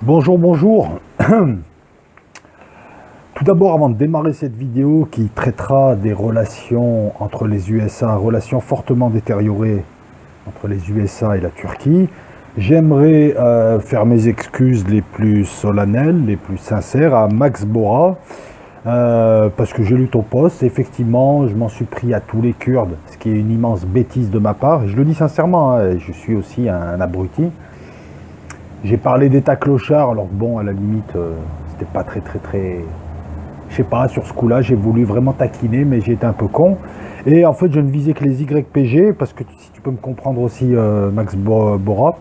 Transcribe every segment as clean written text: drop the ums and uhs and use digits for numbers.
Bonjour, bonjour. Tout d'abord, avant de démarrer cette vidéo qui traitera des relations entre les USA, relations fortement détériorées entre les USA et la Turquie, j'aimerais faire mes excuses les plus solennelles, les plus sincères à Max Bora, parce que j'ai lu ton post. Effectivement, je m'en suis pris à tous les Kurdes, ce qui est une immense bêtise de ma part. Je le dis sincèrement, hein, je suis aussi un abruti. J'ai parlé d'État clochard, alors que bon, à la limite, c'était pas très... Je sais pas, sur ce coup-là, j'ai voulu vraiment taquiner, mais j'ai été un peu con. Et en fait, je ne visais que les YPG, parce que si tu peux me comprendre aussi, Max Bora,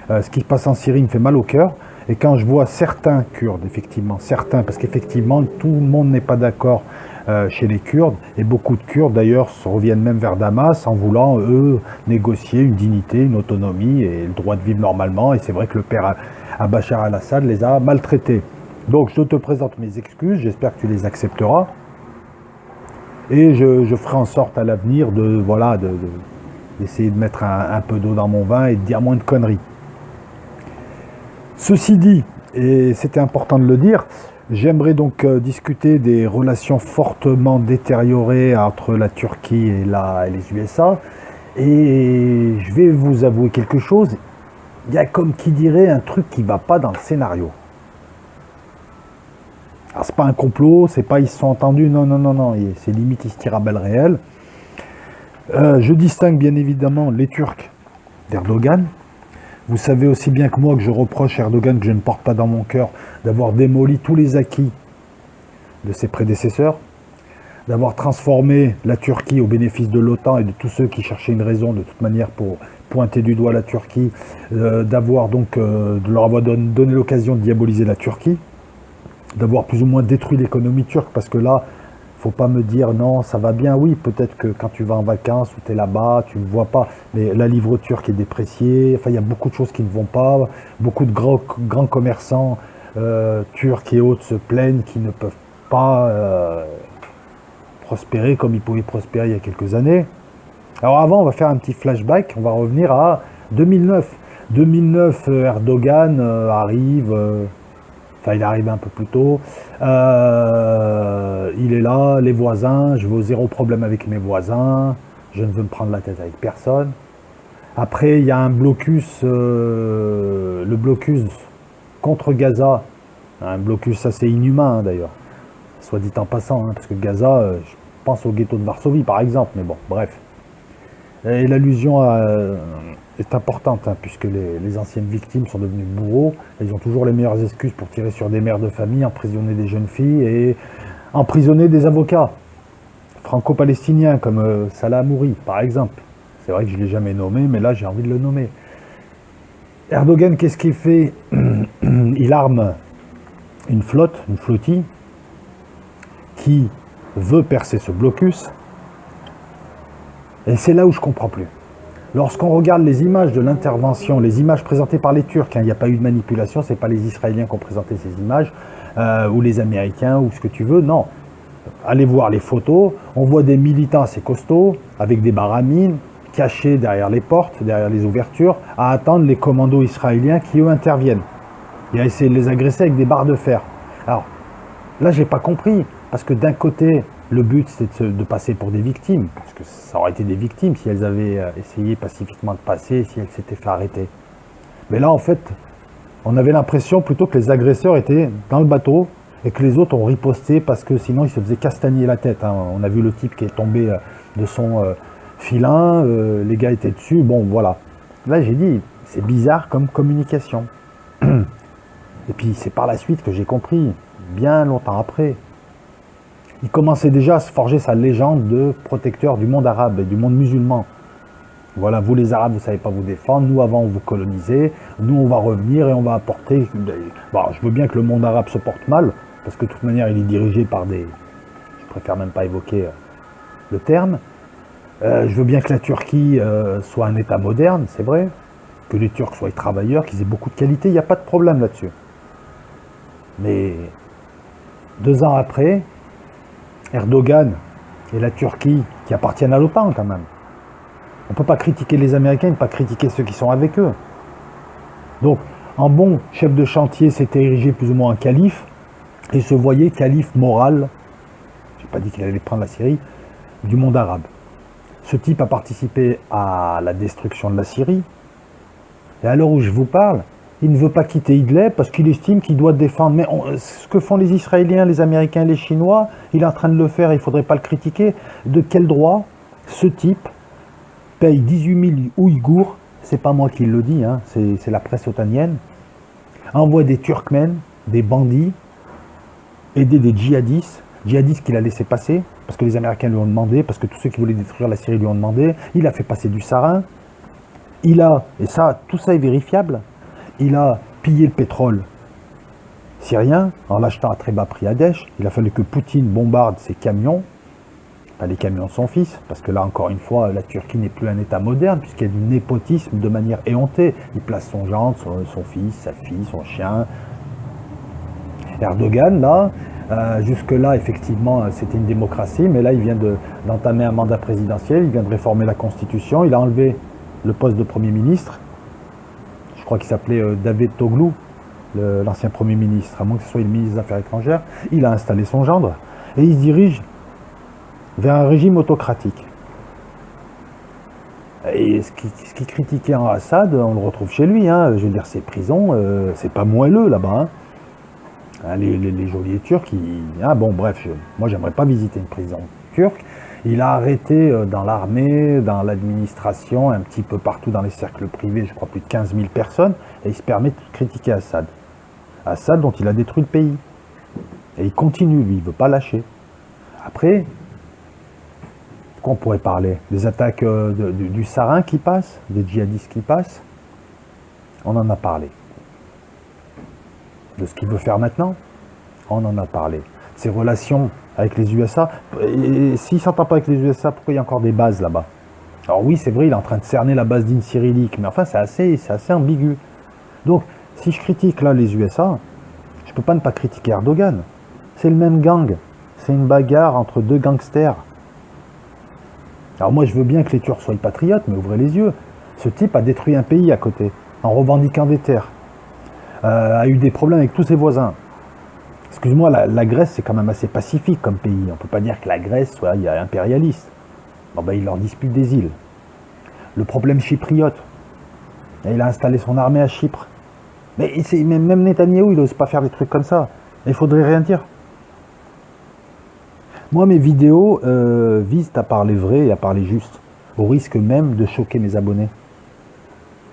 ce qui se passe en Syrie me fait mal au cœur. Et quand je vois certains Kurdes, effectivement, certains, parce qu'effectivement, tout le monde n'est pas d'accord chez les Kurdes, et beaucoup de Kurdes, d'ailleurs, se reviennent même vers Damas en voulant, eux, négocier une dignité, une autonomie et le droit de vivre normalement. Et c'est vrai que le père à Bachar al-Assad les a maltraités. Donc, je te présente mes excuses, j'espère que tu les accepteras. Et je ferai en sorte à l'avenir d'essayer de mettre un peu d'eau dans mon vin et de dire moins de conneries. Ceci dit, et c'était important de le dire, j'aimerais donc discuter des relations fortement détériorées entre la Turquie et les USA. Et je vais vous avouer quelque chose, il y a comme qui dirait un truc qui ne va pas dans le scénario. Alors c'est pas un complot, c'est pas ils se sont entendus, non, c'est limite ils se tirent à balles réelles. Je distingue bien évidemment les Turcs d'Erdogan. Vous savez aussi bien que moi que je reproche à Erdogan, que je ne porte pas dans mon cœur, d'avoir démoli tous les acquis de ses prédécesseurs, d'avoir transformé la Turquie au bénéfice de l'OTAN et de tous ceux qui cherchaient une raison de toute manière pour pointer du doigt la Turquie, de leur avoir donné l'occasion de diaboliser la Turquie, d'avoir plus ou moins détruit l'économie turque, parce que là, faut pas me dire non, ça va bien. Oui, peut-être que quand tu vas en vacances ou tu es là-bas, tu ne vois pas, mais la livre turque est dépréciée. Enfin, il y a beaucoup de choses qui ne vont pas. Beaucoup de grands commerçants turcs et autres se plaignent qu'ils ne peuvent pas prospérer comme ils pouvaient prospérer il y a quelques années. Alors avant, on va faire un petit flashback, on va revenir à 2009. 2009, Erdogan arrive... Enfin, il arrive un peu plus tôt. Il est là, les voisins, je veux zéro problème avec mes voisins, je ne veux me prendre la tête avec personne. Après, il y a un blocus, le blocus contre Gaza, un blocus assez inhumain d'ailleurs, soit dit en passant, parce que Gaza, je pense au ghetto de Varsovie par exemple, mais bon, bref. Et l'allusion est importante, puisque les anciennes victimes sont devenues bourreaux. Ils ont toujours les meilleures excuses pour tirer sur des mères de famille, emprisonner des jeunes filles et emprisonner des avocats franco-palestiniens comme Salah Hamouri, par exemple. C'est vrai que je ne l'ai jamais nommé, mais là j'ai envie de le nommer. Erdogan, qu'est-ce qu'il fait? Il arme une flottille, qui veut percer ce blocus. Et c'est là où je ne comprends plus. Lorsqu'on regarde les images de l'intervention, les images présentées par les Turcs, il n'y a pas eu de manipulation, ce n'est pas les Israéliens qui ont présenté ces images, ou les Américains, ou ce que tu veux, non. Allez voir les photos, on voit des militants assez costauds, avec des baramines, cachés derrière les portes, derrière les ouvertures, à attendre les commandos israéliens qui, eux, interviennent. Et à essayer de les agresser avec des barres de fer. Alors, là, je n'ai pas compris, parce que d'un côté... Le but, c'est de passer pour des victimes, parce que ça aurait été des victimes si elles avaient essayé pacifiquement de passer, si elles s'étaient fait arrêter. Mais là, en fait, on avait l'impression plutôt que les agresseurs étaient dans le bateau et que les autres ont riposté parce que sinon ils se faisaient castagner la tête. On a vu le type qui est tombé de son filin, les gars étaient dessus, bon voilà. Là, j'ai dit, c'est bizarre comme communication. Et puis, c'est par la suite que j'ai compris, bien longtemps après. Il commençait déjà à se forger sa légende de protecteur du monde arabe et du monde musulman. Voilà, vous les Arabes, vous ne savez pas vous défendre, nous avant on vous colonisait, nous on va revenir et on va apporter... Bon, je veux bien que le monde arabe se porte mal, parce que de toute manière il est dirigé par des... Je préfère même pas évoquer le terme. Je veux bien que la Turquie soit un État moderne, c'est vrai, que les Turcs soient travailleurs, qu'ils aient beaucoup de qualité, il n'y a pas de problème là-dessus. Mais 2 ans après... Erdogan et la Turquie, qui appartiennent à l'OTAN quand même. On ne peut pas critiquer les Américains, ne pas critiquer ceux qui sont avec eux. Donc, En bon chef de chantier, s'était érigé plus ou moins en calife, et se voyait calife moral, j'ai pas dit qu'il allait prendre la Syrie, du monde arabe. Ce type a participé à la destruction de la Syrie, et à l'heure où je vous parle, il ne veut pas quitter Idlib parce qu'il estime qu'il doit défendre. Mais ce que font les Israéliens, les Américains et les Chinois, il est en train de le faire, il ne faudrait pas le critiquer. De quel droit ce type paye 18 000 Ouïghours, c'est pas moi qui le dis, hein, c'est la presse otanienne, envoie des Turkmènes, des bandits, aider des djihadistes qu'il a laissé passer, parce que les Américains lui ont demandé, parce que tous ceux qui voulaient détruire la Syrie lui ont demandé, il a fait passer du sarin, il a, et ça, tout ça est vérifiable, il a pillé le pétrole syrien en l'achetant à très bas prix à Daesh. Il a fallu que Poutine bombarde ses camions, pas les camions de son fils, parce que là, encore une fois, la Turquie n'est plus un État moderne, puisqu'il y a du népotisme de manière éhontée. Il place son gendre, son fils, sa fille, son chien. Erdogan, là, jusque-là, effectivement, c'était une démocratie, mais là, il vient d'entamer un mandat présidentiel, il vient de réformer la Constitution, il a enlevé le poste de Premier ministre. Je crois qu'il s'appelait David Toglou, l'ancien Premier ministre, à moins que ce soit le ministre des Affaires étrangères. Il a installé son gendre et il se dirige vers un régime autocratique. Et ce qui critiquait en Assad, on le retrouve chez lui. Hein. Je veux dire, ces prisons, c'est pas moelleux là-bas. Hein. Les geôliers turcs, bon bref, moi j'aimerais pas visiter une prison turque. Il a arrêté dans l'armée, dans l'administration, un petit peu partout dans les cercles privés, je crois plus de 15 000 personnes, et il se permet de critiquer Assad. Assad dont il a détruit le pays. Et il continue, lui, il ne veut pas lâcher. Après, de quoi on pourrait parler? Des attaques du sarin qui passent, des djihadistes qui passent. On en a parlé. De ce qu'il veut faire maintenant, on en a parlé. Ses relations avec les USA. Et s'il ne s'entend pas avec les USA, pourquoi il y a encore des bases là-bas? Alors oui, c'est vrai, il est en train de cerner la base d'île cyrillique, mais enfin, c'est assez ambigu. Donc, si je critique là les USA, je ne peux pas ne pas critiquer Erdogan. C'est le même gang. C'est une bagarre entre deux gangsters. Alors moi, je veux bien que les Turcs soient patriotes, mais ouvrez les yeux. Ce type a détruit un pays à côté, en revendiquant des terres. A eu des problèmes avec tous ses voisins. Excuse-moi, la Grèce, c'est quand même assez pacifique comme pays. On ne peut pas dire que la Grèce soit impérialiste. Bon, ben, il leur dispute des îles. Le problème chypriote. Et il a installé son armée à Chypre. Mais même Netanyahou, il n'ose pas faire des trucs comme ça. Il faudrait rien dire. Moi, mes vidéos visent à parler vrai et à parler juste, au risque même de choquer mes abonnés.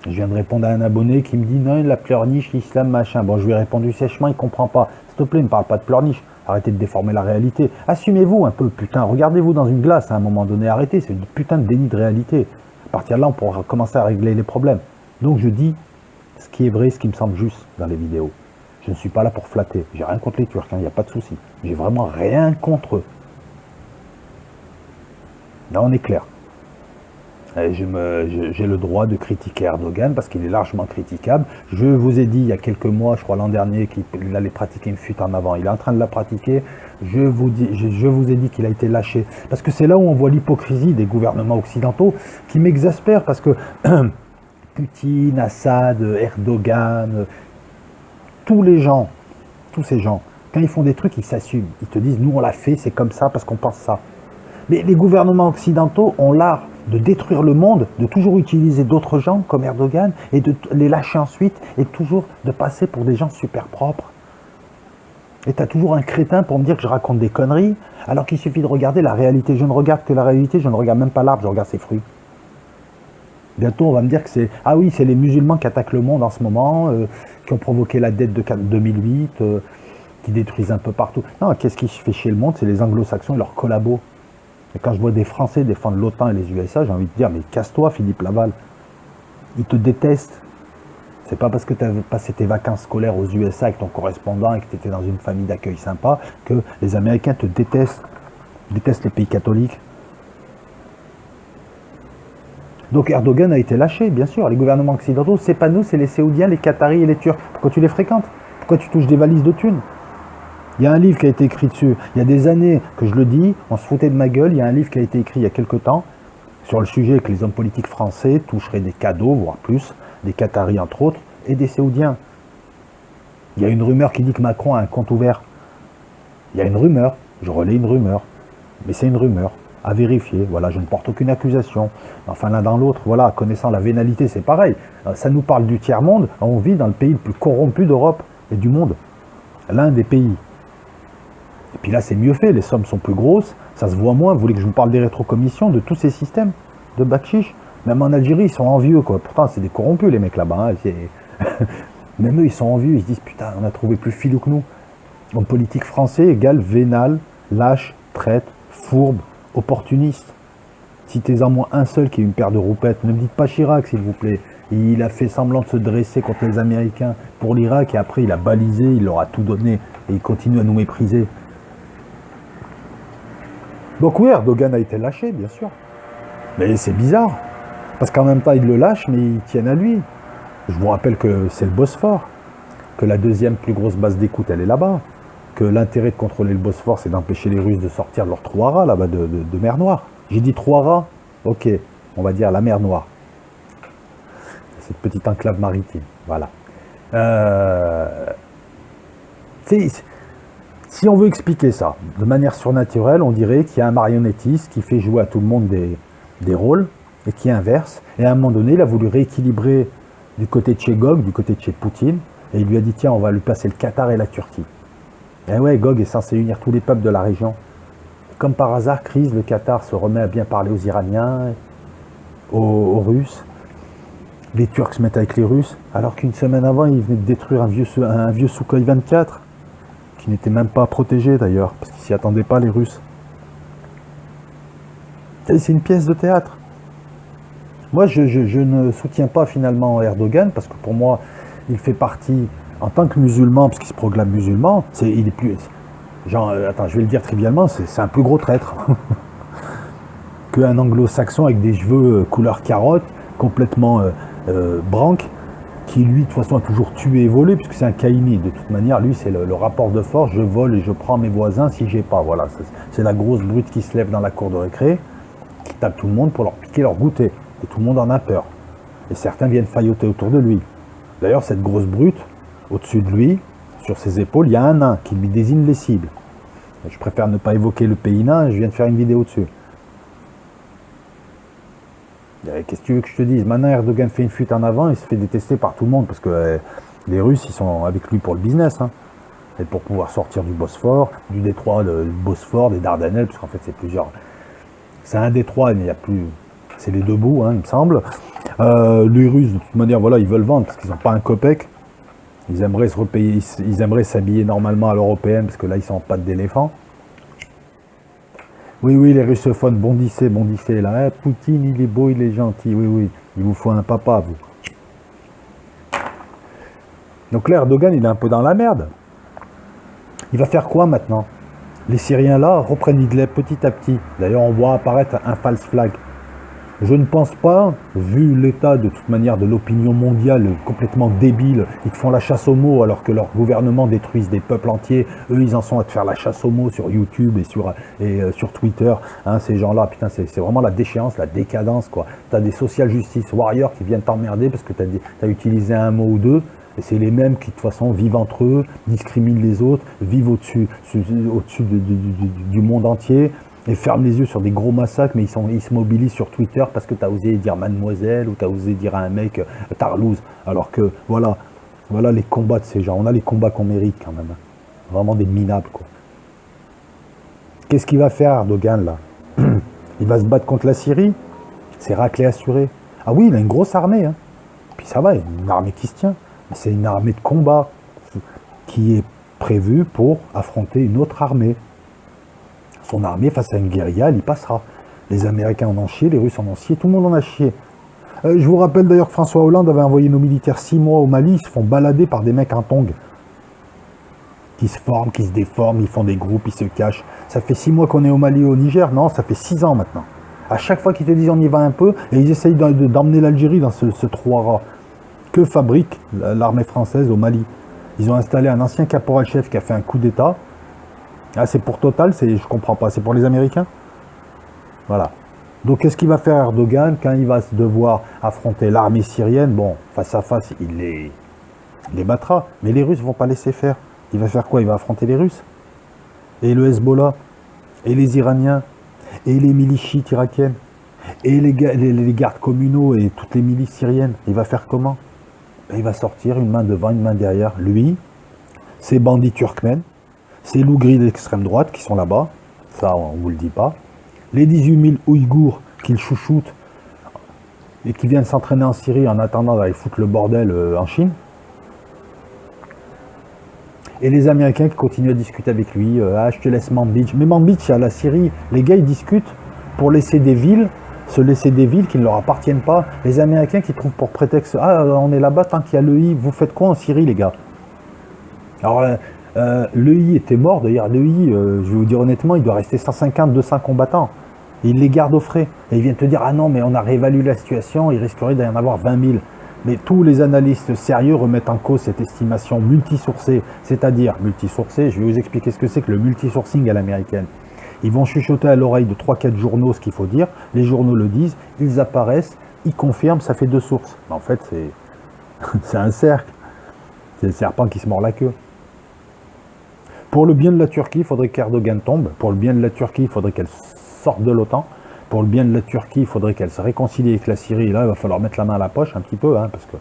Je viens de répondre à un abonné qui me dit « Non, la pleurniche, l'islam, machin ». Bon, je lui ai répondu sèchement, il ne comprend pas. S'il te plaît, ne parle pas de pleurniche. Arrêtez de déformer la réalité. Assumez-vous un peu, putain. Regardez-vous dans une glace à un moment donné. Arrêtez, c'est du putain de déni de réalité. À partir de là, on pourra commencer à régler les problèmes. Donc, je dis ce qui est vrai, ce qui me semble juste dans les vidéos. Je ne suis pas là pour flatter. J'ai rien contre les Turcs, il n'y a pas de souci. J'ai vraiment rien contre eux. Là, on est clair. J'ai le droit de critiquer Erdogan parce qu'il est largement critiquable. Je vous ai dit il y a quelques mois, je crois l'an dernier, qu'il allait pratiquer une fuite en avant. Il est en train de la pratiquer. Je vous ai dit qu'il a été lâché. Parce que c'est là où on voit l'hypocrisie des gouvernements occidentaux qui m'exaspèrent parce que Poutine, Assad, Erdogan, tous ces gens, quand ils font des trucs, ils s'assument. Ils te disent, nous on l'a fait, c'est comme ça parce qu'on pense ça. Mais les gouvernements occidentaux ont l'art de détruire le monde, de toujours utiliser d'autres gens comme Erdogan et de les lâcher ensuite et toujours de passer pour des gens super propres. Et tu as toujours un crétin pour me dire que je raconte des conneries alors qu'il suffit de regarder la réalité. Je ne regarde que la réalité, je ne regarde même pas l'arbre, je regarde ses fruits. Bientôt on va me dire que c'est c'est les musulmans qui attaquent le monde en ce moment, qui ont provoqué la dette de 2008, qui détruisent un peu partout. Non, qu'est-ce qui fait chier le monde? C'est les anglo-saxons et leurs collabos. Et quand je vois des Français défendre l'OTAN et les USA, j'ai envie de dire, mais casse-toi Philippe Laval. Ils te détestent. C'est pas parce que tu as passé tes vacances scolaires aux USA avec ton correspondant et que tu étais dans une famille d'accueil sympa que les Américains te détestent. Ils détestent les pays catholiques. Donc Erdogan a été lâché, bien sûr. Les gouvernements occidentaux, c'est pas nous, c'est les Saoudiens, les Qataris et les Turcs. Pourquoi tu les fréquentes? Pourquoi tu touches des valises de thunes? Il y a un livre qui a été écrit dessus. Il y a des années que je le dis, on se foutait de ma gueule. Il y a un livre qui a été écrit il y a quelque temps sur le sujet que les hommes politiques français toucheraient des cadeaux, voire plus, des Qataris entre autres, et des Saoudiens. Il y a une rumeur qui dit que Macron a un compte ouvert. Il y a une rumeur, je relais une rumeur, mais c'est une rumeur, à vérifier, voilà, je ne porte aucune accusation. Enfin, l'un dans l'autre, voilà, connaissant la vénalité, c'est pareil. Ça nous parle du tiers-monde, on vit dans le pays le plus corrompu d'Europe et du monde. L'un des pays. Et puis là, c'est mieux fait, les sommes sont plus grosses, ça se voit moins. Vous voulez que je vous parle des rétrocommissions, de tous ces systèmes de bakchich? Même en Algérie, ils sont envieux, quoi. Pourtant, c'est des corrompus, les mecs là-bas. Hein. Même eux, ils sont envieux, ils se disent, putain, on a trouvé plus filou que nous. Homme politique français égale vénal, lâche, traite, fourbe, opportuniste. Citez-en moi un seul qui a une paire de roupettes. Ne me dites pas Chirac, s'il vous plaît. Il a fait semblant de se dresser contre les Américains pour l'Irak et après il a balisé, il leur a tout donné et il continue à nous mépriser. Donc oui, Erdogan a été lâché, bien sûr. Mais c'est bizarre. Parce qu'en même temps, ils le lâchent, mais ils tiennent à lui. Je vous rappelle que c'est le Bosphore. Que la deuxième plus grosse base d'écoute, elle est là-bas. Que l'intérêt de contrôler le Bosphore, c'est d'empêcher les Russes de sortir de leur trou à rats, là-bas, de mer Noire. J'ai dit trou à rats, ok, on va dire la mer Noire. Cette petite enclave maritime, voilà. Si on veut expliquer ça de manière surnaturelle, on dirait qu'il y a un marionnettiste qui fait jouer à tout le monde des rôles et qui inverse. Et à un moment donné, il a voulu rééquilibrer du côté de chez Gog, du côté de chez Poutine, et il lui a dit, tiens, on va lui passer le Qatar et la Turquie. Et ouais, Gog est censé unir tous les peuples de la région. Comme par hasard, crise, le Qatar se remet à bien parler aux Iraniens, aux Russes. Les Turcs se mettent avec les Russes, alors qu'une semaine avant, ils venaient de détruire un vieux Sukhoi 24, qui n'était même pas protégé d'ailleurs, parce qu'ils s'y attendaient pas, les Russes. Et c'est une pièce de théâtre. Moi, je ne soutiens pas finalement Erdogan, parce que pour moi, il fait partie, en tant que musulman, parce qu'il se proclame musulman, il est plus... Genre, attends, je vais le dire trivialement, c'est un plus gros traître qu'un anglo-saxon avec des cheveux couleur carotte, complètement branque, qui lui, de toute façon, a toujours tué et volé, puisque c'est un caïni. De toute manière, lui, c'est le rapport de force, je vole et je prends mes voisins si j'ai pas. Voilà, c'est la grosse brute qui se lève dans la cour de récré, qui tape tout le monde pour leur piquer leur goûter. Et tout le monde en a peur. Et certains viennent failloter autour de lui. D'ailleurs, cette grosse brute, au-dessus de lui, sur ses épaules, il y a un nain qui lui désigne les cibles. Je préfère ne pas évoquer le pays nain, je viens de faire une vidéo dessus. Qu'est-ce que tu veux que je te dise? Maintenant, Erdogan fait une fuite en avant, il se fait détester par tout le monde, parce que les Russes, ils sont avec lui pour le business. Hein, et pour pouvoir sortir du Bosphore, du détroit du Bosphore, des Dardanelles, parce qu'en fait, c'est plusieurs... C'est un détroit, mais il n'y a plus... C'est les deux bouts, hein, il me semble. Les Russes, de toute manière, voilà, ils veulent vendre, parce qu'ils n'ont pas un copec. Ils aimeraient se repayer, ils aimeraient s'habiller normalement à l'européenne, parce que là, ils sont en pattes d'éléphant. Oui, oui, les russophones, bondissez, là. Poutine, il est beau, il est gentil. Oui, oui, il vous faut un papa, vous. Donc là, Erdogan, il est un peu dans la merde. Il va faire quoi maintenant? Les Syriens, là, reprennent Idlib petit à petit. D'ailleurs, on voit apparaître un false flag. Je ne pense pas, vu l'état de toute manière de l'opinion mondiale complètement débile, ils te font la chasse aux mots alors que leur gouvernement détruisent des peuples entiers. Eux, ils en sont à te faire la chasse aux mots sur YouTube et sur Twitter. Hein, ces gens-là, putain, c'est vraiment la déchéance, la décadence, quoi. T'as des social justice warriors qui viennent t'emmerder parce que t'as utilisé un mot ou deux. Et c'est les mêmes qui, de toute façon, vivent entre eux, discriminent les autres, vivent au-dessus du monde entier, et ferment les yeux sur des gros massacres, mais ils se mobilisent sur Twitter parce que tu as osé dire mademoiselle, ou tu as osé dire à un mec tarlouse. Alors que, voilà les combats de ces gens. On a les combats qu'on mérite, quand même. Vraiment des minables, quoi. Qu'est-ce qu'il va faire, Erdogan, là? Il va se battre contre la Syrie? C'est raclé assuré. Ah oui, il a une grosse armée, hein. Puis ça va, il y a une armée qui se tient. C'est une armée de combat qui est prévue pour affronter une autre armée. Son armée, face à une guérilla, elle y passera. Les Américains en ont chié, les Russes en ont chié, tout le monde en a chié. Je vous rappelle d'ailleurs que François Hollande avait envoyé nos militaires 6 mois au Mali, ils se font balader par des mecs en tongs. Qui se forment, qui se déforment, ils font des groupes, ils se cachent. Ça fait 6 mois qu'on est au Mali et au Niger, non, ça fait 6 ans maintenant. À chaque fois qu'ils te disent on y va un peu, et ils essayent d'emmener l'Algérie dans ce trou à rats. Que fabrique l'armée française au Mali? Ils ont installé un ancien caporal-chef qui a fait un coup d'État. Ah, c'est pour Total, je comprends pas, c'est pour les Américains? Voilà. Donc qu'est-ce qu'il va faire Erdogan quand il va devoir affronter l'armée syrienne? Bon, face à face, il Il les battra. Mais les Russes ne vont pas laisser faire. Il va faire quoi? Il va affronter les Russes. Et le Hezbollah. Et les Iraniens. Et les milices chiites irakiennes. Et les gardes communaux et toutes les milices syriennes. Il va faire comment? Il va sortir une main devant, une main derrière. Lui, ces bandits turkmènes, ces loups gris d'extrême droite qui sont là-bas. Ça, on ne vous le dit pas. Les 18 000 Ouïghours qu'il chouchoute et qui viennent s'entraîner en Syrie en attendant d'aller foutre le bordel en Chine. Et les Américains qui continuent à discuter avec lui. Ah, je te laisse Manbij. Mais Manbij, à la Syrie, les gars, ils discutent pour laisser des villes, se laisser des villes qui ne leur appartiennent pas. Les Américains qui trouvent pour prétexte, ah, on est là-bas tant qu'il y a l'EI. Vous faites quoi en Syrie, les gars? Alors, l'EI était mort. D'ailleurs, l'EI, je vais vous dire honnêtement, il doit rester 150, 200 combattants. Et ils les gardent au frais. Et ils viennent te dire, ah non, mais on a réévalué la situation, il risquerait d'y en avoir 20 000. Mais tous les analystes sérieux remettent en cause cette estimation multisourcée. C'est-à-dire, multisourcée, je vais vous expliquer ce que c'est que le multisourcing à l'américaine. Ils vont chuchoter à l'oreille de 3-4 journaux ce qu'il faut dire. Les journaux le disent, ils apparaissent, ils confirment, ça fait 2 sources. Mais en fait, c'est un cercle. C'est le serpent qui se mord la queue. Pour le bien de la Turquie, il faudrait qu'Erdogan tombe. Pour le bien de la Turquie, il faudrait qu'elle sorte de l'OTAN. Pour le bien de la Turquie, il faudrait qu'elle se réconcilie avec la Syrie. Et là, il va falloir mettre la main à la poche un petit peu, hein, parce que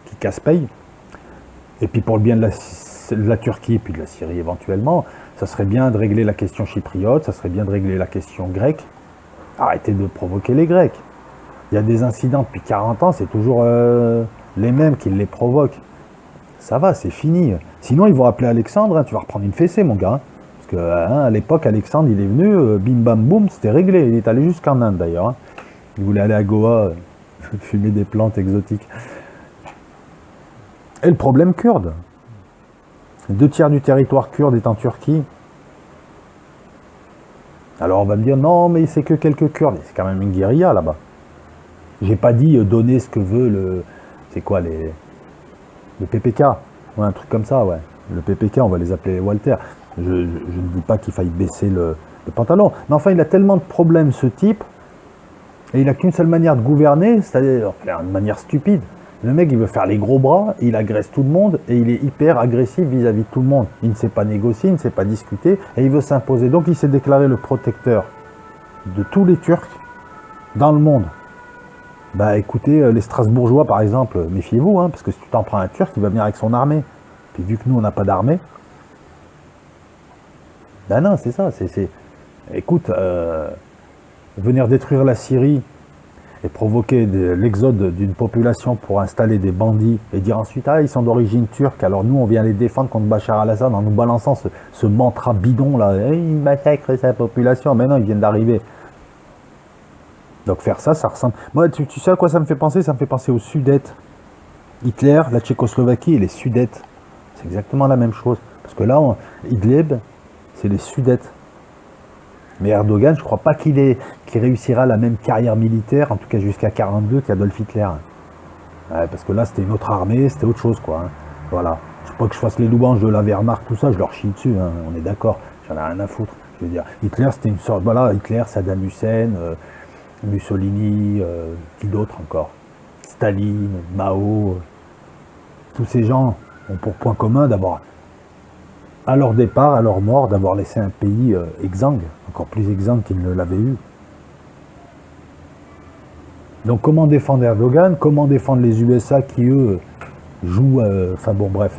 qui casse-paye. Et puis pour le bien de la Turquie et puis de la Syrie éventuellement, ça serait bien de régler la question chypriote, ça serait bien de régler la question grecque. Arrêtez de provoquer les Grecs. Il y a des incidents depuis 40 ans, c'est toujours les mêmes qui les provoquent. Ça va, c'est fini. Sinon, ils vont appeler Alexandre, hein, tu vas reprendre une fessée, mon gars. Parce que à l'époque, Alexandre, il est venu, bim bam boum, c'était réglé. Il est allé jusqu'en Inde d'ailleurs. Hein. Il voulait aller à Goa, fumer des plantes exotiques. Et le problème kurde. 2/3 du territoire kurde est en Turquie. Alors on va me dire, non, mais c'est que quelques Kurdes. C'est quand même une guérilla là-bas. J'ai pas dit donner ce que veut le... C'est quoi le PPK? Ouais, un truc comme ça, ouais. Le PPK, on va les appeler Walter. Je ne dis pas qu'il faille baisser le pantalon. Mais enfin, il a tellement de problèmes, ce type, et il n'a qu'une seule manière de gouverner, c'est-à-dire de manière stupide. Le mec, il veut faire les gros bras, il agresse tout le monde, et il est hyper agressif vis-à-vis de tout le monde. Il ne sait pas négocier, il ne sait pas discuter, et il veut s'imposer. Donc, il s'est déclaré le protecteur de tous les Turcs dans le monde. Bah écoutez, les Strasbourgeois, par exemple, méfiez-vous, hein, parce que si tu t'en prends un Turc, il va venir avec son armée. Puis vu que nous, on n'a pas d'armée, ben non, c'est ça. Écoute, venir détruire la Syrie et provoquer l'exode d'une population pour installer des bandits et dire ensuite, ah, ils sont d'origine turque, alors nous, on vient les défendre contre Bachar al-Assad en nous balançant ce mantra bidon là, il massacre sa population. Mais non, ils viennent d'arriver. Donc faire ça, ça ressemble... Moi, tu sais à quoi ça me fait penser? Ça me fait penser aux Sudètes. Hitler, la Tchécoslovaquie et les Sudètes. C'est exactement la même chose. Parce que là, Idlib, c'est les Sudètes. Mais Erdogan, je ne crois pas qu'il réussira la même carrière militaire, en tout cas jusqu'à 42, qu'Adolf Hitler. Ouais, parce que là, c'était une autre armée, c'était autre chose, quoi. Hein. Voilà. Je ne sais pas que je fasse les louanges de la Wehrmacht, tout ça, je leur chie dessus, hein. On est d'accord. J'en ai rien à foutre. Je veux dire, Hitler, c'était une sorte... Voilà, Hitler, Saddam Hussein... Mussolini, qui d'autre encore? Staline, Mao, tous ces gens ont pour point commun d'avoir, à leur départ, à leur mort, d'avoir laissé un pays exsangue, encore plus exsangue qu'ils ne l'avaient eu. Donc comment défendre Erdogan? Comment défendre les USA qui, eux, jouent, enfin bon, bref,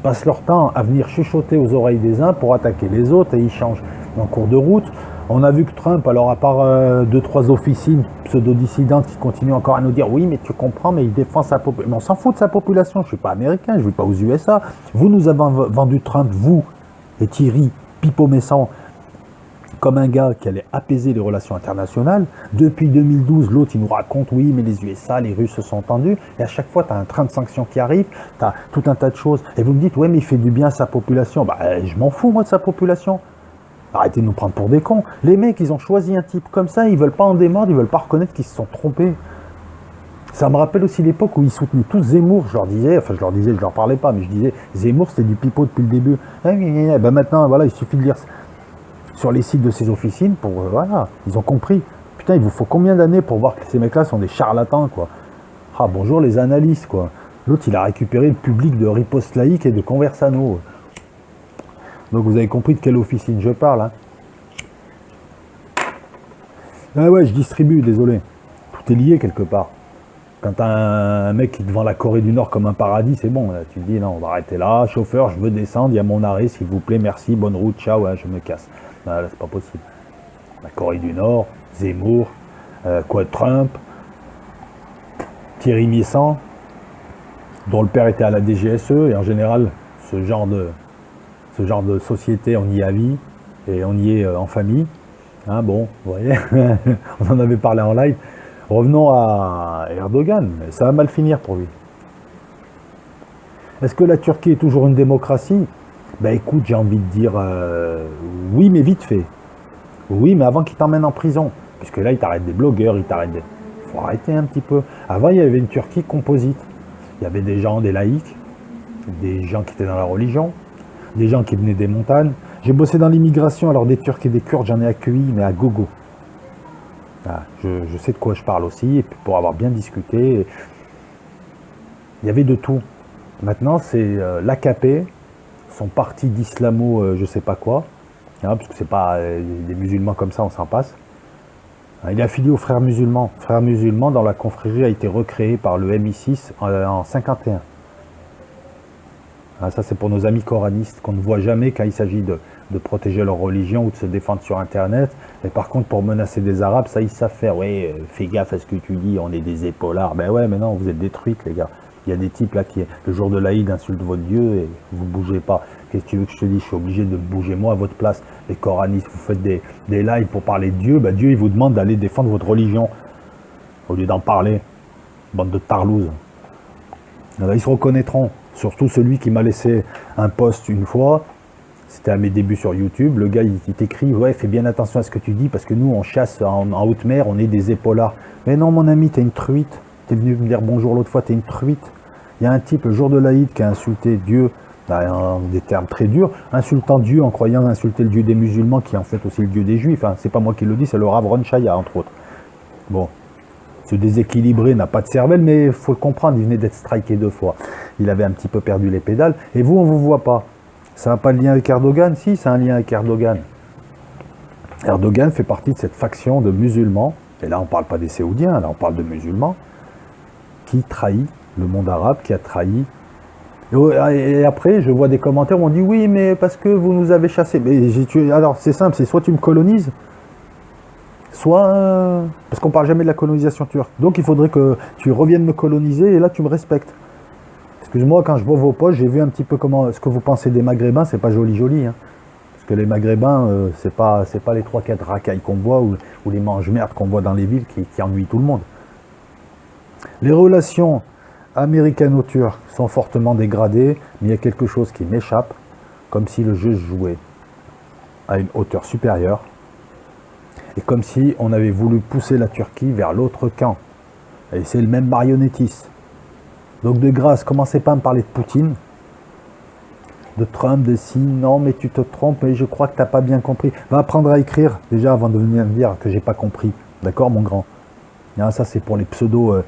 passent leur temps à venir chuchoter aux oreilles des uns pour attaquer les autres et ils changent en cours de route. On a vu que Trump, alors à part 2-3 officines pseudo-dissidentes qui continuent encore à nous dire oui, mais tu comprends, mais il défend sa population. Mais on s'en fout de sa population, je ne suis pas américain, je ne vis pas aux USA. Vous nous avez vendu Trump, vous et Thierry Pipo-Messan, comme un gars qui allait apaiser les relations internationales. Depuis 2012, l'autre, il nous raconte oui, mais les USA, les Russes se sont tendus. Et à chaque fois, tu as un train de sanctions qui arrive, tu as tout un tas de choses. Et vous me dites, ouais, mais il fait du bien à sa population. Bah, je m'en fous, moi, de sa population. Arrêtez de nous prendre pour des cons. Les mecs, ils ont choisi un type comme ça, ils veulent pas en démordre, ils veulent pas reconnaître qu'ils se sont trompés. Ça me rappelle aussi l'époque où ils soutenaient tous Zemmour, je leur parlais pas, mais je disais, Zemmour, c'était du pipeau depuis le début. Ben maintenant, voilà, il suffit de lire sur les sites de ces officines pour, voilà, ils ont compris. Putain, il vous faut combien d'années pour voir que ces mecs-là sont des charlatans, quoi. Ah, bonjour les analystes, quoi. L'autre, il a récupéré le public de Riposte Laïque et de Conversano. Donc vous avez compris de quelle officine je parle. Hein. Ah ouais, je distribue, désolé. Tout est lié quelque part. Quand t'as un mec qui est devant la Corée du Nord comme un paradis, c'est bon. Là, tu te dis, non, on va arrêter là. Chauffeur, je veux descendre, il y a mon arrêt, s'il vous plaît, merci, bonne route, ciao, ouais, je me casse. Là, c'est pas possible. La Corée du Nord, Zemmour, Trump, Thierry Missant, dont le père était à la DGSE, et en général, ce genre de société, on y est à vie, et on y est en famille. Hein, bon, vous voyez, on en avait parlé en live. Revenons à Erdogan, ça va mal finir pour lui. Est-ce que la Turquie est toujours une démocratie? Ben écoute, j'ai envie de dire oui, mais vite fait. Oui, mais avant qu'il t'emmène en prison. Puisque là, il t'arrête des blogueurs, il t'arrête des... Il faut arrêter un petit peu. Avant, il y avait une Turquie composite. Il y avait des gens, des laïcs, des gens qui étaient dans la religion, des gens qui venaient des montagnes. J'ai bossé dans l'immigration, alors des Turcs et des Kurdes, j'en ai accueilli, mais à gogo. Ah, je sais de quoi je parle aussi, et puis pour avoir bien discuté, il y avait de tout. Maintenant, c'est l'AKP, son parti d'islamo, je sais pas quoi, hein, parce que c'est pas des musulmans comme ça, on s'en passe. Il est affilié aux frères musulmans. Frères musulmans, dans la confrérie, a été recréé par le MI6 en 51. Ça, c'est pour nos amis coranistes qu'on ne voit jamais quand il s'agit de protéger leur religion ou de se défendre sur Internet. Mais par contre, pour menacer des Arabes, ça, ils savent faire. Oui, fais gaffe à ce que tu dis, on est des épaulards. Ben ouais, mais non, vous êtes des truites, les gars. Il y a des types là qui, le jour de l'Aïd, insultent votre Dieu et vous ne bougez pas. Qu'est-ce que tu veux que je te dise? Je suis obligé de bouger moi à votre place. Les coranistes, vous faites des lives pour parler de Dieu. Ben Dieu, il vous demande d'aller défendre votre religion au lieu d'en parler. Bande de tarlouses. Alors, ils se reconnaîtront. Surtout celui qui m'a laissé un post une fois, c'était à mes débuts sur YouTube, le gars il t'écrit, ouais, fais bien attention à ce que tu dis, parce que nous on chasse en haute mer, on est des épaulards. Mais non mon ami, t'es une truite, t'es venu me dire bonjour l'autre fois, t'es une truite. Il y a un type, le jour de l'Aïd, qui a insulté Dieu, des termes très durs, insultant Dieu en croyant insulter le Dieu des musulmans, qui est en fait aussi le Dieu des Juifs, hein. C'est pas moi qui le dis, c'est le Rav Ron Chaya, entre autres. Bon. Ce déséquilibré n'a pas de cervelle, mais il faut le comprendre, il venait d'être striké 2 fois. Il avait un petit peu perdu les pédales. Et vous, on ne vous voit pas. Ça n'a pas de lien avec Erdogan? Si, c'est un lien avec Erdogan. Erdogan fait partie de cette faction de musulmans, et là on ne parle pas des Saoudiens, là on parle de musulmans, qui trahit le monde arabe, qui a trahi. Et après, je vois des commentaires où on dit oui, mais parce que vous nous avez chassés. Mais alors c'est simple, c'est soit tu me colonises, soit parce qu'on parle jamais de la colonisation turque. Donc il faudrait que tu reviennes me coloniser et là tu me respectes. Excuse-moi, quand je vois vos posts, j'ai vu un petit peu ce que vous pensez des Maghrébins, c'est pas joli, hein. Parce que les Maghrébins, c'est pas les 3-4 racailles qu'on voit ou les mange-merdes qu'on voit dans les villes qui ennuient tout le monde. Les relations américano-turques sont fortement dégradées, mais il y a quelque chose qui m'échappe, comme si le jeu se jouait à une hauteur supérieure. Et comme si on avait voulu pousser la Turquie vers l'autre camp. Et c'est le même marionnettisme. Donc de grâce, commencez pas à me parler de Poutine, de Trump, de si, non mais tu te trompes, mais je crois que tu n'as pas bien compris. Va apprendre à écrire déjà avant de venir me dire que j'ai pas compris. D'accord mon grand? Ça c'est pour les pseudo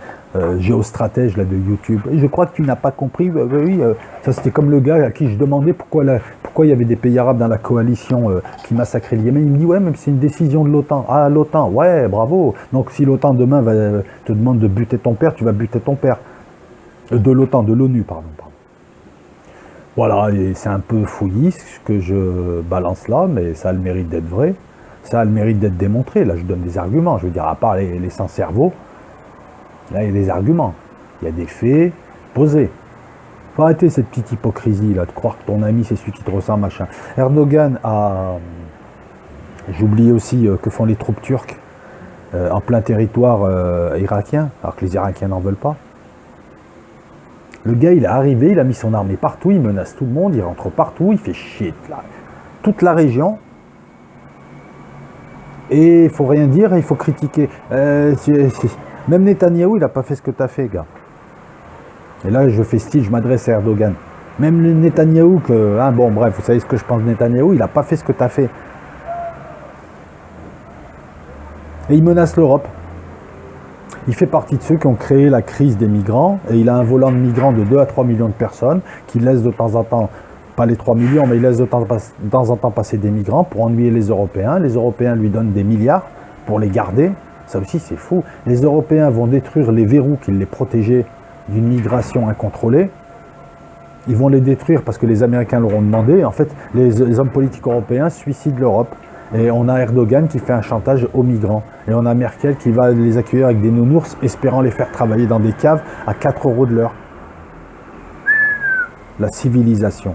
géostratèges là, de YouTube. Et je crois que tu n'as pas compris. Oui, ça c'était comme le gars à qui je demandais pourquoi il y avait des pays arabes dans la coalition qui massacraient le Yémen. Il me dit ouais, mais c'est une décision de l'OTAN. Ah l'OTAN, ouais, bravo. Donc si l'OTAN demain te demande de buter ton père, tu vas buter ton père. De l'OTAN, de l'ONU, pardon. Voilà, c'est un peu fouillis ce que je balance là, mais ça a le mérite d'être vrai. Ça a le mérite d'être démontré. Là, je donne des arguments. Je veux dire, à part les sans-cerveau, là, il y a des arguments. Il y a des faits posés. Il faut arrêter cette petite hypocrisie, là, de croire que ton ami, c'est celui qui te ressemble, machin. Erdogan a... J'oublie aussi que font les troupes turques en plein territoire irakien, alors que les Irakiens n'en veulent pas. Le gars, il est arrivé, il a mis son armée partout, il menace tout le monde, il rentre partout, il fait chier toute la région. Et il faut rien dire, il faut critiquer. Même Netanyahou, il n'a pas fait ce que tu as fait, gars. Et là, je fais style, je m'adresse à Erdogan. Même le Netanyahou, bon, bref, vous savez ce que je pense de Netanyahou, il n'a pas fait ce que tu as fait. Et il menace l'Europe. Il fait partie de ceux qui ont créé la crise des migrants, et il a un volant de migrants de 2 à 3 millions de personnes, qui laisse de temps en temps, pas les 3 millions, mais il laisse de temps en temps passer des migrants pour ennuyer les Européens. Les Européens lui donnent des milliards pour les garder. Ça aussi, c'est fou. Les Européens vont détruire les verrous qui les protégeaient d'une migration incontrôlée. Ils vont les détruire parce que les Américains leur ont demandé. En fait, les hommes politiques européens suicident l'Europe. Et on a Erdogan qui fait un chantage aux migrants. Et on a Merkel qui va les accueillir avec des nounours, espérant les faire travailler dans des caves à 4 € de l'heure. La civilisation.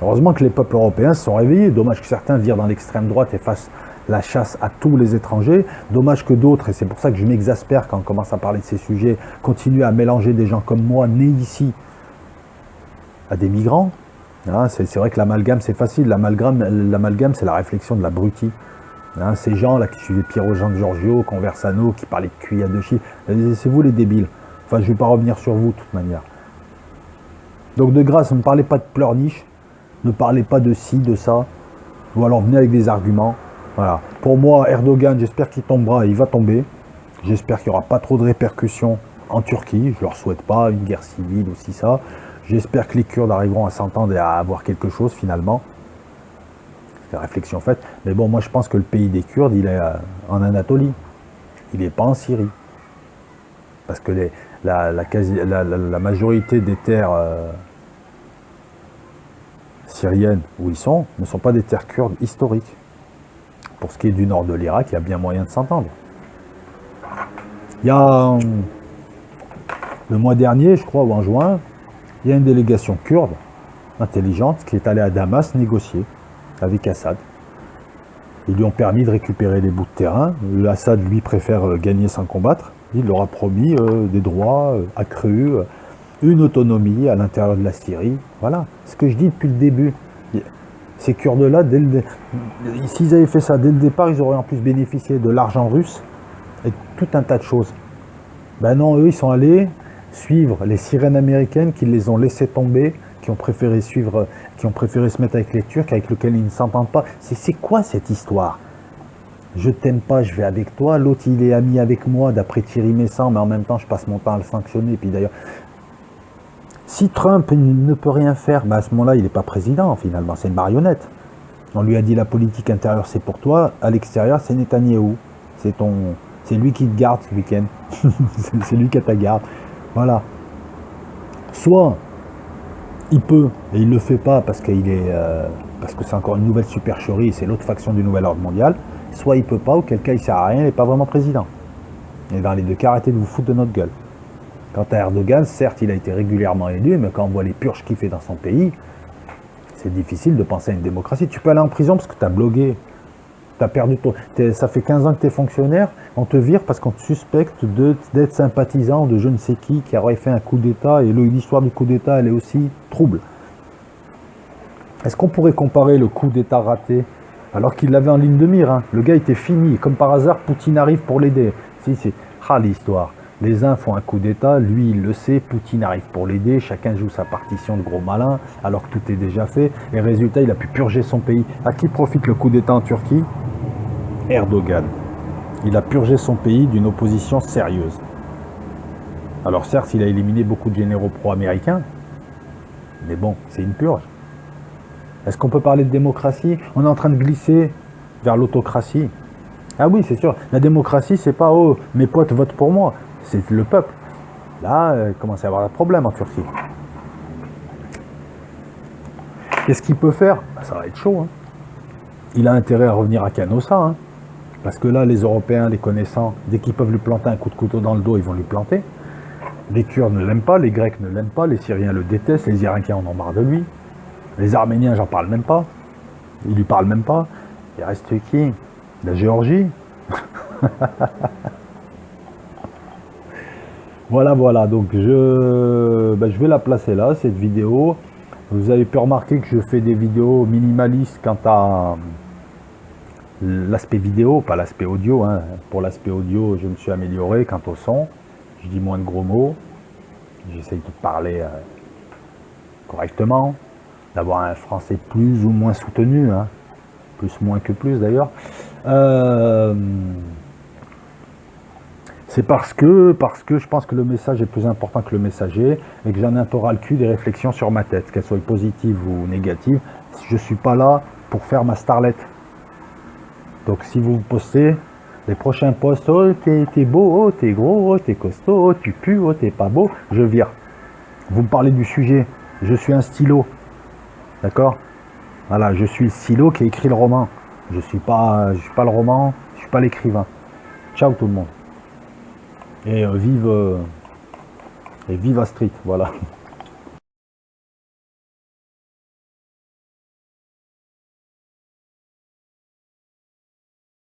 Heureusement que les peuples européens se sont réveillés. Dommage que certains virent dans l'extrême droite et fassent la chasse à tous les étrangers. Dommage que d'autres, et c'est pour ça que je m'exaspère quand on commence à parler de ces sujets, continuent à mélanger des gens comme moi, nés ici, à des migrants. Hein, c'est vrai que l'amalgame, c'est facile. L'amalgame, c'est la réflexion de l'abruti. Hein, ces gens-là qui suivaient Pierre-Jean de Giorgio, Conversano, qui parlaient de QI à deux chiffres, c'est vous les débiles. Enfin, je ne vais pas revenir sur vous de toute manière. Donc de grâce, ne parlez pas de pleurniche, ne parlez pas de ci, de ça, ou alors venez avec des arguments. Voilà. Pour moi, Erdogan, j'espère qu'il tombera, il va tomber. J'espère qu'il n'y aura pas trop de répercussions en Turquie. Je ne leur souhaite pas une guerre civile ou si ça. J'espère que les Kurdes arriveront à s'entendre et à avoir quelque chose finalement. C'est la réflexion faite. Mais bon, moi je pense que le pays des Kurdes, il est en Anatolie. Il n'est pas en Syrie. Parce que la majorité des terres syriennes où ils sont ne sont pas des terres kurdes historiques. Pour ce qui est du nord de l'Irak, il y a bien moyen de s'entendre. Il y a le mois dernier, je crois, ou en juin, il y a une délégation kurde intelligente qui est allée à Damas négocier avec Assad. Ils lui ont permis de récupérer des bouts de terrain. Assad, lui, préfère gagner sans combattre. Il leur a promis des droits accrus, une autonomie à l'intérieur de la Syrie. Voilà, ce que je dis depuis le début. Ces Kurdes-là, s'ils avaient fait ça dès le départ, ils auraient en plus bénéficié de l'argent russe et tout un tas de choses. Ben non, eux, ils sont allés suivre les sirènes américaines qui les ont laissés tomber, qui ont préféré se mettre avec les Turcs, avec lesquels ils ne s'entendent pas. C'est quoi cette histoire? Je t'aime pas, je vais avec toi. L'autre, il est ami avec moi, d'après Thierry Messant, mais en même temps, je passe mon temps à le sanctionner. Puis d'ailleurs, si Trump ne peut rien faire, ben à ce moment-là, il n'est pas président, finalement. C'est une marionnette. On lui a dit la politique intérieure, c'est pour toi. À l'extérieur, c'est Netanyahou. C'est lui qui te garde ce week-end. C'est lui qui a ta garde. Voilà. Soit il peut, et il ne le fait pas parce que c'est encore une nouvelle supercherie, c'est l'autre faction du nouvel ordre mondial. Soit il ne peut pas, auquel cas il ne sert à rien, il n'est pas vraiment président. Et dans les deux cas, arrêtez de vous foutre de notre gueule. Quant à Erdogan, certes, il a été régulièrement élu, mais quand on voit les purges qu'il fait dans son pays, c'est difficile de penser à une démocratie. Tu peux aller en prison parce que tu as blogué. Tu as perdu ça fait 15 ans que tu es fonctionnaire, on te vire parce qu'on te suspecte d'être sympathisant de je ne sais qui aurait fait un coup d'État, et l'histoire du coup d'État, elle est aussi trouble. Est-ce qu'on pourrait comparer le coup d'État raté, alors qu'il l'avait en ligne de mire, hein. Le gars était fini, comme par hasard, Poutine arrive pour l'aider. L'histoire. Les uns font un coup d'État, lui il le sait, Poutine arrive pour l'aider, chacun joue sa partition de gros malin, alors que tout est déjà fait, et résultat, il a pu purger son pays. À qui profite le coup d'État en Turquie? Erdogan. Il a purgé son pays d'une opposition sérieuse. Alors certes, il a éliminé beaucoup de généraux pro-américains, mais bon, c'est une purge. Est-ce qu'on peut parler de démocratie? On est en train de glisser vers l'autocratie. Ah oui, c'est sûr, la démocratie, c'est pas « oh, mes potes votent pour moi », c'est le peuple. Là, il commence à y avoir un problème en Turquie. Qu'est-ce qu'il peut faire? Ça va être chaud. Hein. Il a intérêt à revenir à Canossa, hein. Parce que là, les Européens, les connaissants, dès qu'ils peuvent lui planter un coup de couteau dans le dos, ils vont lui planter. Les Kurdes ne l'aiment pas, les Grecs ne l'aiment pas, les Syriens le détestent, les Irakiens en ont marre de lui. Les Arméniens, j'en parle même pas. Ils lui parlent même pas. Il reste qui? La Géorgie. Voilà. Donc je vais la placer là, cette vidéo. Vous avez pu remarquer que je fais des vidéos minimalistes quant à l'aspect vidéo, pas l'aspect audio. Hein. Pour l'aspect audio, je me suis amélioré quant au son. Je dis moins de gros mots. J'essaye de parler correctement, d'avoir un français plus ou moins soutenu, hein. Plus moins que plus d'ailleurs. C'est parce que je pense que le message est plus important que le messager et que j'en ai un peu ras le cul des réflexions sur ma tête, qu'elles soient positives ou négatives. Je suis pas là pour faire ma starlette. Donc si vous postez les prochains posts, oh t'es beau, oh t'es gros, oh t'es costaud, oh tu pues, oh t'es pas beau, je vire. Vous me parlez du sujet, je suis un stylo, d'accord? Voilà, je suis le stylo qui a écrit le roman. Je suis pas le roman, je suis pas l'écrivain. Ciao tout le monde. Et vive Astrid, voilà.